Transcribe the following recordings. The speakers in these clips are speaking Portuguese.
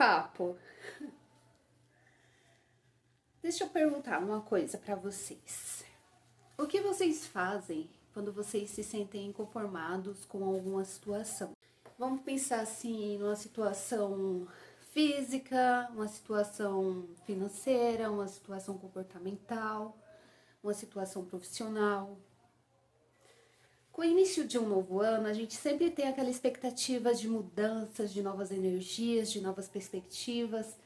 papo. Deixa eu perguntar uma coisa pra vocês. O que vocês fazem quando vocês se sentem inconformados com alguma situação? Vamos pensar assim, numa situação física, uma situação financeira, uma situação comportamental, uma situação profissional. Com o início de um novo ano, a gente sempre tem aquela expectativa de mudanças, de novas energias, de novas perspectivas.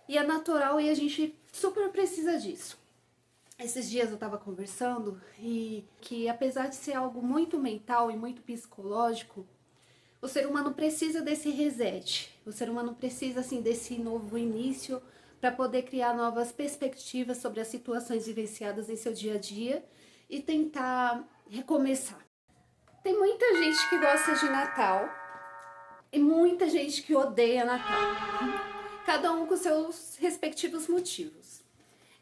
E é natural e a gente super precisa disso. Esses dias eu tava conversando e que apesar de ser algo muito mental e muito psicológico, o ser humano precisa desse reset. O ser humano precisa assim desse novo início para poder criar novas perspectivas sobre as situações vivenciadas em seu dia a dia e tentar recomeçar. Tem muita gente que gosta de Natal e muita gente que odeia Natal. Cada um com seus respectivos motivos.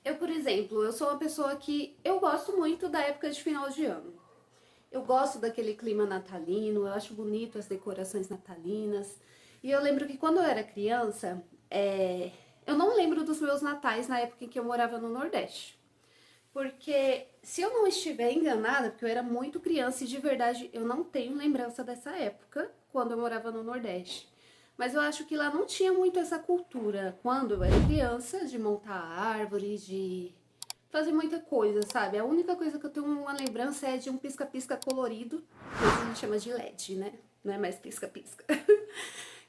Eu, por exemplo, eu sou uma pessoa que eu gosto muito da época de final de ano. Eu gosto daquele clima natalino, eu acho bonito as decorações natalinas. E eu lembro que quando eu era criança, eu não lembro dos meus natais na época em que eu morava no Nordeste. Porque se eu não estiver enganada, porque eu era muito criança e de verdade eu não tenho lembrança dessa época, quando eu morava no Nordeste. Mas eu acho que lá não tinha muito essa cultura, quando eu era criança, de montar árvore, de fazer muita coisa, sabe? A única coisa que eu tenho uma lembrança é de um pisca-pisca colorido, que a gente chama de LED, né? Não é mais pisca-pisca.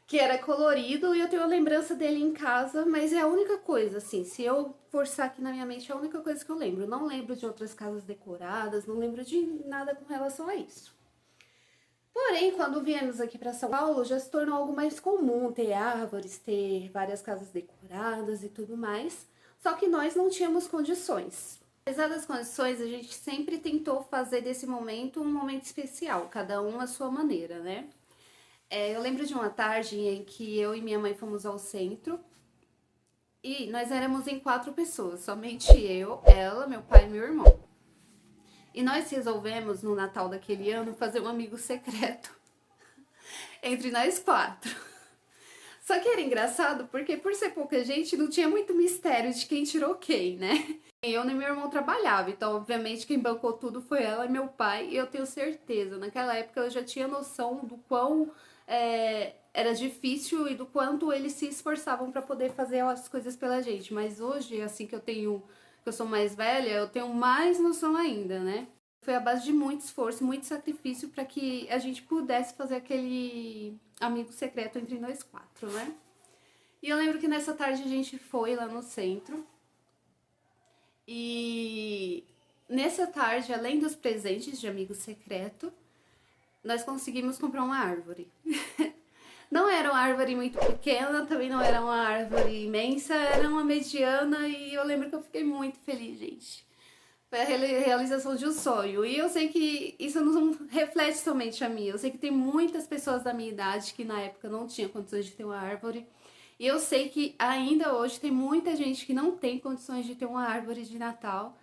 Que era colorido e eu tenho a lembrança dele em casa, mas é a única coisa, assim, se eu forçar aqui na minha mente, é a única coisa que eu lembro. Não lembro de outras casas decoradas, não lembro de nada com relação a isso. Porém, quando viemos aqui para São Paulo, já se tornou algo mais comum ter árvores, ter várias casas decoradas e tudo mais. Só que nós não tínhamos condições. Apesar das condições, a gente sempre tentou fazer desse momento um momento especial, cada um à sua maneira, né? Eu lembro de uma tarde em que eu e minha mãe fomos ao centro e nós éramos em 4 pessoas, somente eu, ela, meu pai e meu irmão. E nós resolvemos, no Natal daquele ano, fazer um amigo secreto entre nós 4. Só que era engraçado porque, por ser pouca gente, não tinha muito mistério de quem tirou quem, né? Eu nem meu irmão trabalhava, então, obviamente, quem bancou tudo foi ela e meu pai. E eu tenho certeza, naquela época eu já tinha noção do quão era difícil e do quanto eles se esforçavam para poder fazer as coisas pela gente. Mas hoje, assim que eu sou mais velha, eu tenho mais noção ainda, né? Foi a base de muito esforço, muito sacrifício para que a gente pudesse fazer aquele amigo secreto entre nós 4, né? E eu lembro que nessa tarde a gente foi lá no centro. E nessa tarde, além dos presentes de amigo secreto, nós conseguimos comprar uma árvore. Não era uma árvore muito pequena, também não era uma árvore imensa, era uma mediana e eu lembro que eu fiquei muito feliz, gente. Foi a realização de um sonho. E eu sei que isso não reflete somente a mim. Eu sei que tem muitas pessoas da minha idade que na época não tinham condições de ter uma árvore. E eu sei que ainda hoje tem muita gente que não tem condições de ter uma árvore de Natal.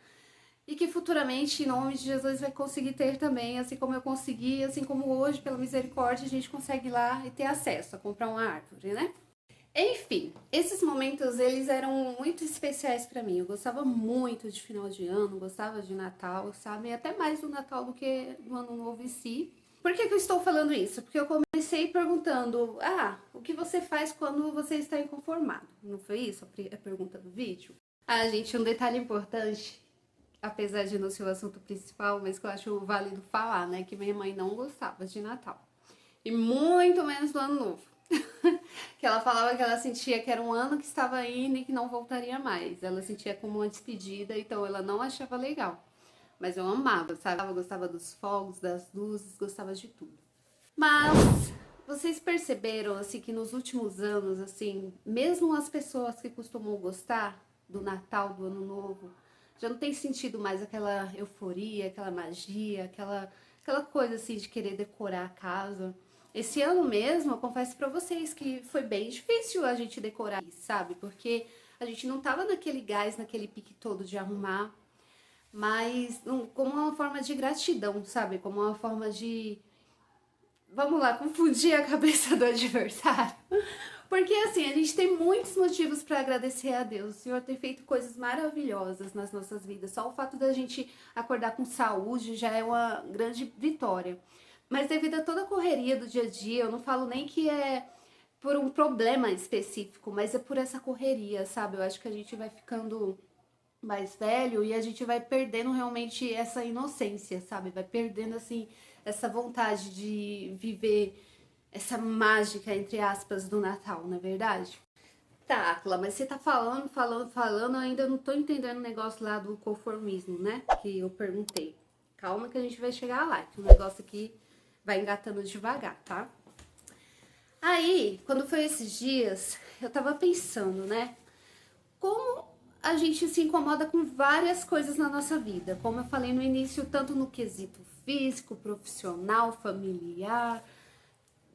E que futuramente, em nome de Jesus, vai conseguir ter também, assim como eu consegui, assim como hoje, pela misericórdia, a gente consegue ir lá e ter acesso a comprar uma árvore, né? Enfim, esses momentos, eles eram muito especiais pra mim. Eu gostava muito de final de ano, gostava de Natal, sabe? Até mais do Natal do que do Ano Novo em si. Por que eu estou falando isso? Porque eu comecei perguntando, o que você faz quando você está inconformado? Não foi isso a pergunta do vídeo? Gente, um detalhe importante, apesar de não ser o assunto principal, mas que eu acho válido falar, né? Que minha mãe não gostava de Natal. E muito menos do Ano Novo. Que ela falava que ela sentia que era um ano que estava indo e que não voltaria mais. Ela sentia como uma despedida, então ela não achava legal. Mas eu amava, sabe? Eu gostava dos fogos, das luzes, gostava de tudo. Mas vocês perceberam, assim, que nos últimos anos, assim, mesmo as pessoas que costumam gostar do Natal, do Ano Novo, já não tem sentido mais aquela euforia, aquela magia, aquela coisa, assim, de querer decorar a casa. Esse ano mesmo, eu confesso pra vocês que foi bem difícil a gente decorar, sabe? Porque a gente não tava naquele gás, naquele pique todo de arrumar, mas como uma forma de gratidão, sabe? Como uma forma de, vamos lá, confundir a cabeça do adversário. Porque assim, a gente tem muitos motivos para agradecer a Deus. O Senhor tem feito coisas maravilhosas nas nossas vidas. Só o fato da gente acordar com saúde já é uma grande vitória. Mas devido a toda a correria do dia a dia, eu não falo nem que é por um problema específico, mas é por essa correria, sabe? Eu acho que a gente vai ficando mais velho e a gente vai perdendo realmente essa inocência, sabe? Vai perdendo, assim, essa vontade de viver essa mágica, entre aspas, do Natal, não é verdade? Tá, Clá, mas você tá falando, eu ainda não tô entendendo o negócio lá do conformismo, né? Que eu perguntei. Calma que a gente vai chegar lá, que o negócio aqui vai engatando devagar, tá? Aí, quando foi esses dias, eu tava pensando, né? Como a gente se incomoda com várias coisas na nossa vida. Como eu falei no início, tanto no quesito físico, profissional, familiar,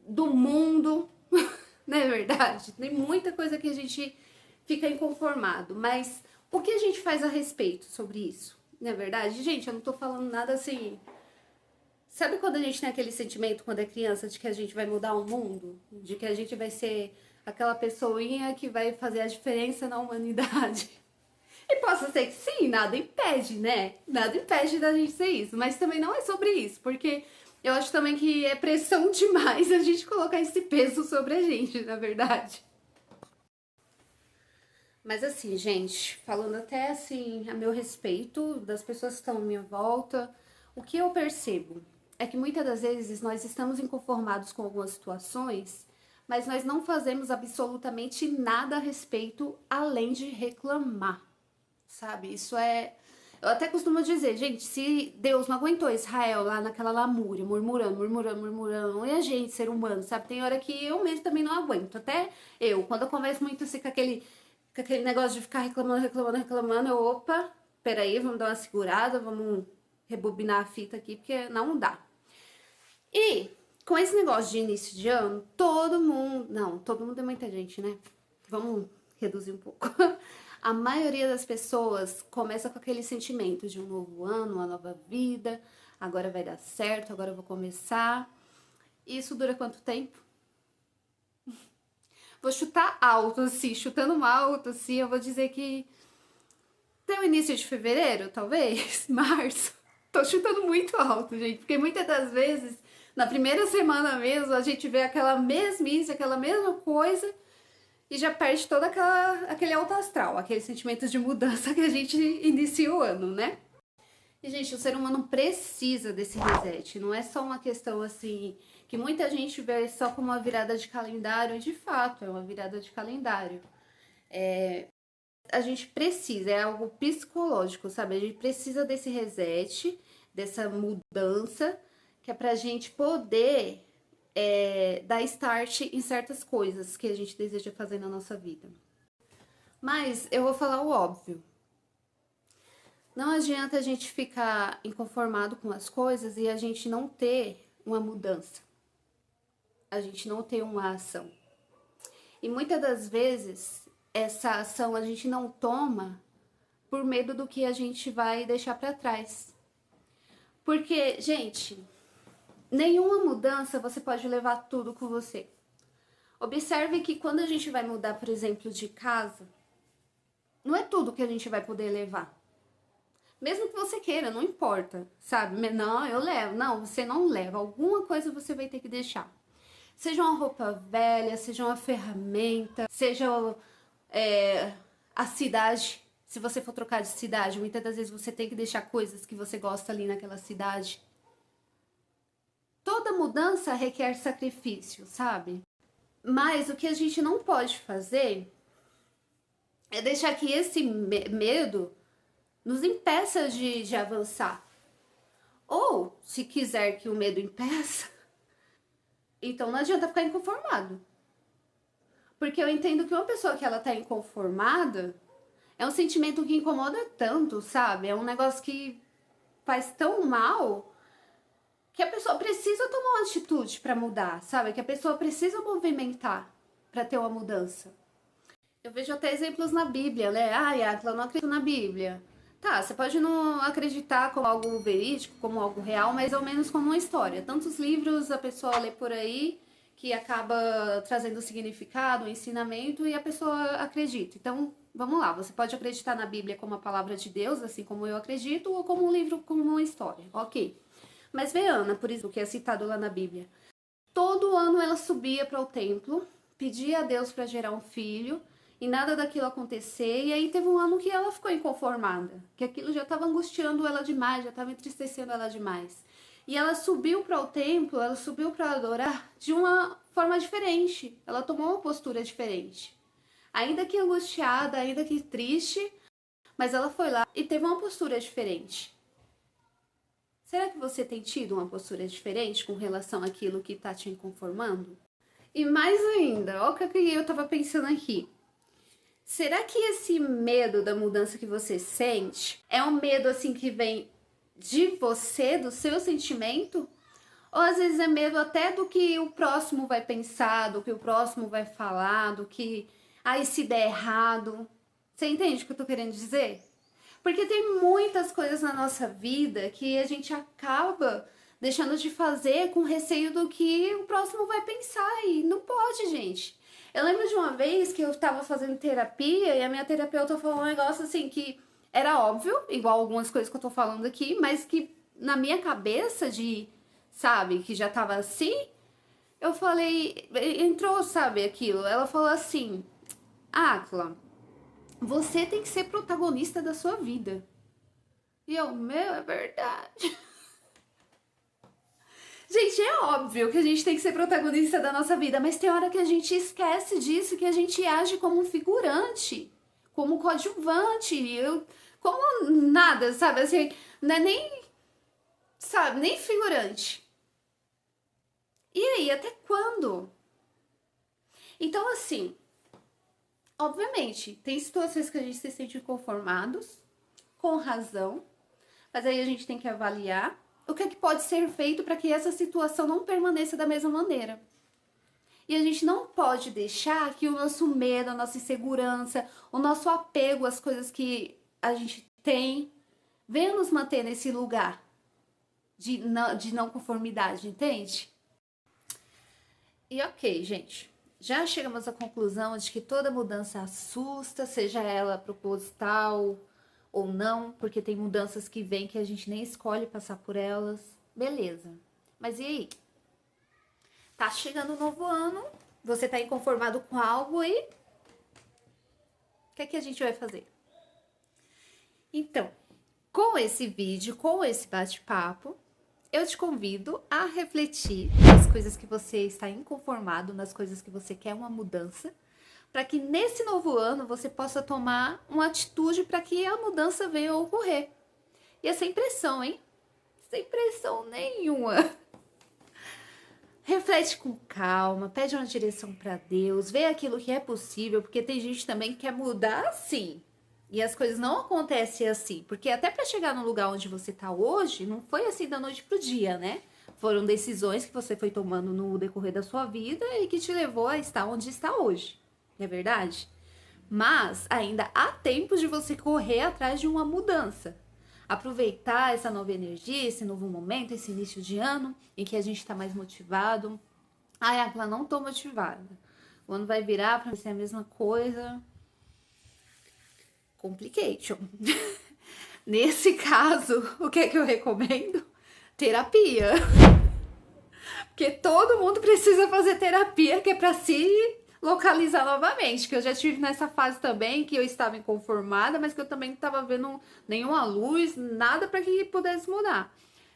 do mundo, não é verdade? Tem muita coisa que a gente fica inconformado, mas o que a gente faz a respeito sobre isso? Não é verdade? Gente, eu não tô falando nada assim. Sabe quando a gente tem aquele sentimento quando é criança de que a gente vai mudar o mundo? De que a gente vai ser aquela pessoinha que vai fazer a diferença na humanidade? E possa ser que sim, nada impede, né? Nada impede da gente ser isso. Mas também não é sobre isso, porque eu acho também que é pressão demais a gente colocar esse peso sobre a gente, na verdade. Mas assim, gente, falando até assim a meu respeito, das pessoas que estão à minha volta, o que eu percebo é que muitas das vezes nós estamos inconformados com algumas situações, mas nós não fazemos absolutamente nada a respeito além de reclamar, sabe? Isso é. Eu até costumo dizer, gente, se Deus não aguentou Israel lá naquela lamúria, murmurando, e a gente, ser humano, sabe? Tem hora que eu mesmo também não aguento. Até eu, quando eu converso muito assim com aquele negócio de ficar reclamando, eu, opa, peraí, vamos dar uma segurada, vamos rebobinar a fita aqui, porque não dá. E com esse negócio de início de ano, todo mundo. Não, todo mundo é muita gente, né? Vamos reduzir um pouco. A maioria das pessoas começa com aquele sentimento de um novo ano, uma nova vida, agora vai dar certo, agora eu vou começar. Isso dura quanto tempo? Vou chutar alto, assim, chutando alto, assim, eu vou dizer que até o início de fevereiro, talvez, março. Tô chutando muito alto, gente, porque muitas das vezes, na primeira semana mesmo, a gente vê aquela mesmice, aquela mesma coisa e já perde todo aquele alto astral, aquele sentimento de mudança que a gente inicia o ano, né? E, gente, o ser humano precisa desse reset. Não é só uma questão, assim, que muita gente vê só como uma virada de calendário. De fato, é uma virada de calendário. A gente precisa, é algo psicológico, sabe? A gente precisa desse reset, dessa mudança, que é pra gente poder dar start em certas coisas que a gente deseja fazer na nossa vida. Mas eu vou falar o óbvio. Não adianta a gente ficar inconformado com as coisas e a gente não ter uma mudança. A gente não ter uma ação. E muitas das vezes, essa ação a gente não toma por medo do que a gente vai deixar para trás. Porque, gente, nenhuma mudança você pode levar tudo com você. Observe que quando a gente vai mudar, por exemplo, de casa, não é tudo que a gente vai poder levar. Mesmo que você queira, não importa, sabe? Não, eu levo. Não, você não leva. Alguma coisa você vai ter que deixar. Seja uma roupa velha, seja uma ferramenta, seja a cidade. Se você for trocar de cidade, muitas das vezes você tem que deixar coisas que você gosta ali naquela cidade. Toda mudança requer sacrifício, sabe? Mas o que a gente não pode fazer é deixar que esse medo nos impeça de avançar. Ou, se quiser que o medo impeça, então não adianta ficar inconformado. Porque eu entendo que uma pessoa que ela tá inconformada é um sentimento que incomoda tanto, sabe? É um negócio que faz tão mal que a pessoa precisa tomar uma atitude para mudar, sabe? Que a pessoa precisa movimentar para ter uma mudança. Eu vejo até exemplos na Bíblia, né? Ah, Yakla, eu não acredito na Bíblia. Tá, você pode não acreditar como algo verídico, como algo real, mas ao menos como uma história. Tantos livros a pessoa lê por aí que acaba trazendo significado, ensinamento e a pessoa acredita. Então, vamos lá, você pode acreditar na Bíblia como a palavra de Deus, assim como eu acredito, ou como um livro, como uma história, ok. Mas vê Ana, por exemplo, que é citado lá na Bíblia. Todo ano ela subia para o templo, pedia a Deus para gerar um filho, e nada daquilo acontecer, e aí teve um ano que ela ficou inconformada, que aquilo já estava angustiando ela demais, já estava entristecendo ela demais. E ela subiu para o templo, ela subiu para adorar de uma forma diferente, ela tomou uma postura diferente. Ainda que angustiada, ainda que triste, mas ela foi lá e teve uma postura diferente. Será que você tem tido uma postura diferente com relação àquilo que está te inconformando? E mais ainda, olha o que eu estava pensando aqui. Será que esse medo da mudança que você sente é um medo assim que vem de você, do seu sentimento? Ou às vezes é medo até do que o próximo vai pensar, do que o próximo vai falar, do que, ai, se der errado. Você entende o que eu tô querendo dizer? Porque tem muitas coisas na nossa vida que a gente acaba deixando de fazer com receio do que o próximo vai pensar. E não pode, gente. Eu lembro de uma vez que eu estava fazendo terapia e a minha terapeuta falou um negócio assim que era óbvio, igual algumas coisas que eu tô falando aqui, mas que na minha cabeça de, sabe, que já tava assim, eu falei, entrou, sabe, aquilo. Ela falou assim, Atla, você tem que ser protagonista da sua vida. E eu, meu, é verdade. Gente, é óbvio que a gente tem que ser protagonista da nossa vida, mas tem hora que a gente esquece disso, que a gente age como um figurante, como coadjuvante, como nada, sabe? Assim, não é nem, sabe, nem figurante. E aí, até quando? Então, assim, obviamente, tem situações que a gente se sente inconformados, com razão, mas aí a gente tem que avaliar o que é que pode ser feito para que essa situação não permaneça da mesma maneira. E a gente não pode deixar que o nosso medo, a nossa insegurança, o nosso apego às coisas que a gente tem, venha nos manter nesse lugar de não conformidade, entende? E ok, gente, já chegamos à conclusão de que toda mudança assusta, seja ela proposital ou não, porque tem mudanças que vêm que a gente nem escolhe passar por elas. Beleza. Mas e aí? Tá chegando o novo ano, você tá inconformado com algo e o que é que a gente vai fazer? Então, com esse vídeo, com esse bate-papo, eu te convido a refletir nas coisas que você está inconformado, nas coisas que você quer uma mudança, para que nesse novo ano você possa tomar uma atitude para que a mudança venha a ocorrer. E é sem pressão, hein? Sem pressão nenhuma. Reflete com calma, pede uma direção para Deus, vê aquilo que é possível, porque tem gente também que quer mudar assim. E as coisas não acontecem assim, porque até para chegar no lugar onde você tá hoje, não foi assim da noite pro dia, né? Foram decisões que você foi tomando no decorrer da sua vida e que te levou a estar onde está hoje. Não é verdade? Mas ainda há tempo de você correr atrás de uma mudança. Aproveitar essa nova energia, esse novo momento, esse início de ano em que a gente está mais motivado. Ai, Aquila, não tô motivada. O ano vai virar para ser a mesma coisa. Complication. Nesse caso, o que é que eu recomendo? Terapia. Porque todo mundo precisa fazer terapia, que é para se localizar novamente, que eu já tive nessa fase também, que eu estava inconformada, mas que eu também não estava vendo nenhuma luz, nada para que pudesse mudar.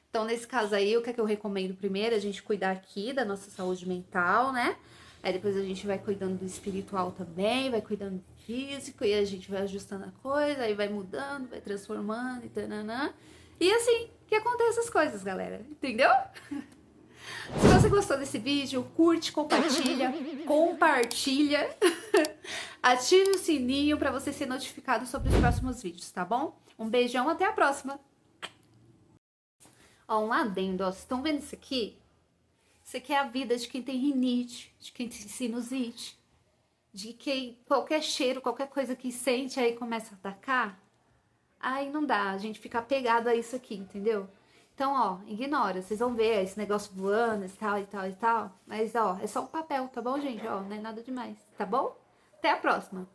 Então, nesse caso aí, o que é que eu recomendo primeiro? A gente cuidar aqui da nossa saúde mental, né? Aí depois a gente vai cuidando do espiritual também, vai cuidando do físico, e a gente vai ajustando a coisa, aí vai mudando, vai transformando e tananã. E assim, que aconteça as coisas, galera. Entendeu? Se você gostou desse vídeo, curte, compartilha, ative o sininho para você ser notificado sobre os próximos vídeos, tá bom? Um beijão, até a próxima! Ó, um adendo, ó, vocês estão vendo isso aqui? Isso aqui é a vida de quem tem rinite, de quem tem sinusite, de quem qualquer cheiro, qualquer coisa que sente aí começa a atacar. Aí não dá, a gente fica apegado a isso aqui, entendeu? Então, ó, ignora. Vocês vão ver esse negócio voando e tal, e tal, e tal. Mas, ó, é só um papel, tá bom, gente? Ó, não é nada demais, tá bom? Até a próxima!